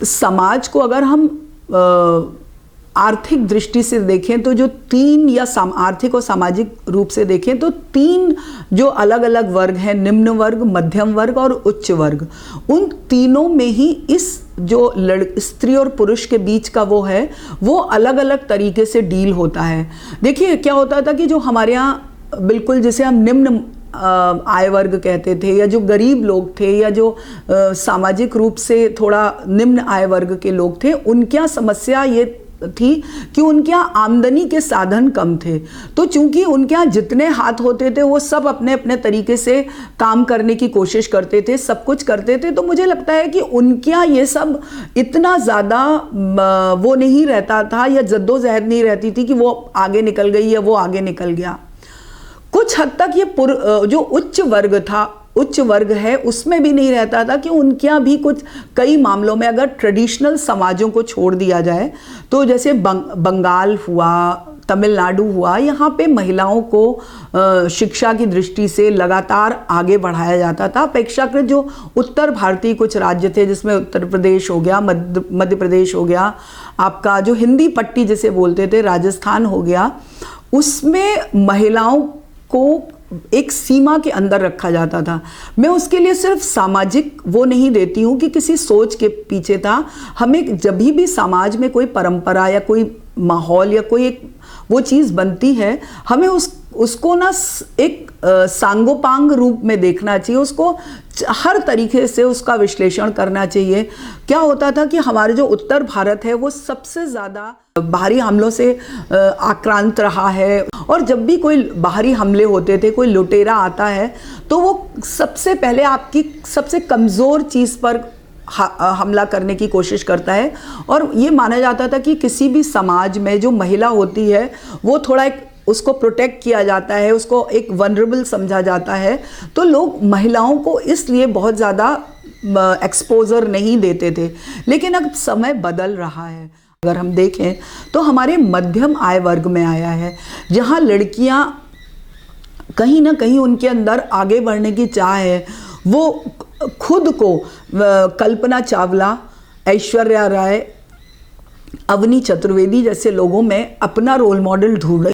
समाज को अगर हम आर्थिक दृष्टि से देखें तो जो तीन या आर्थिक और सामाजिक रूप से देखें तो तीन जो अलग अलग वर्ग हैं, निम्न वर्ग, मध्यम वर्ग और उच्च वर्ग, उन तीनों में ही इस जो स्त्री और पुरुष के बीच का वो अलग अलग तरीके से डील होता है। देखिए क्या होता था कि जो हमारे यहाँ बिल्कुल जिसे हम निम्न आय वर्ग कहते थे, या जो गरीब लोग थे, या जो सामाजिक रूप से थोड़ा निम्न आय वर्ग के लोग थे, उनके यहाँ समस्या ये थी कि उनके यहाँ आमदनी के साधन कम थे। तो चूंकि उनके यहाँ जितने हाथ होते थे वो सब अपने अपने तरीके से काम करने की कोशिश करते थे, सब कुछ करते थे। तो मुझे लगता है कि उनके यहाँ ये सब इतना ज़्यादा वो नहीं रहता था, या जद्दोजहद नहीं रहती थी कि वो आगे निकल गई या वो आगे निकल गया। कुछ हद तक ये जो उच्च वर्ग है उसमें भी नहीं रहता था कि उनके यहाँ भी कुछ कई मामलों में अगर ट्रेडिशनल समाजों को छोड़ दिया जाए तो जैसे बंगाल हुआ, तमिलनाडु हुआ, यहाँ पे महिलाओं को शिक्षा की दृष्टि से लगातार आगे बढ़ाया जाता था। अपेक्षाकृत जो उत्तर भारतीय कुछ राज्य थे जिसमें उत्तर प्रदेश हो गया, मध्य प्रदेश हो गया, आपका जो हिंदी पट्टी जिसे बोलते थे राजस्थान हो गया, उसमें महिलाओं को एक सीमा के अंदर रखा जाता था। मैं उसके लिए सिर्फ सामाजिक वो नहीं देती हूँ कि किसी सोच के पीछे था। हमें जब भी समाज में कोई परंपरा या कोई माहौल या कोई एक वो चीज़ बनती है, हमें उसको ना एक सांगोपांग रूप में देखना चाहिए, उसको हर तरीके से उसका विश्लेषण करना चाहिए। क्या होता था कि हमारे जो उत्तर भारत है वो सबसे ज़्यादा बाहरी हमलों से आक्रांत रहा है, और जब भी कोई बाहरी हमले होते थे, कोई लुटेरा आता है तो वो सबसे पहले आपकी सबसे कमज़ोर चीज़ पर हमला करने की कोशिश करता है। और ये माना जाता था कि किसी भी समाज में जो महिला होती है वो थोड़ा एक उसको प्रोटेक्ट किया जाता है, उसको एक वनरेबल समझा जाता है, तो लोग महिलाओं को इसलिए बहुत ज़्यादा एक्सपोजर नहीं देते थे। लेकिन अब समय बदल रहा है। अगर हम देखें तो हमारे मध्यम आय वर्ग में आया है, जहाँ लड़कियाँ कहीं ना कहीं उनके अंदर आगे बढ़ने की चाह है। वो खुद को कल्पना चावला, ऐश्वर्या राय, अवनी चतुर्वेदी जैसे लोगों में अपना रोल मॉडल ढूंढ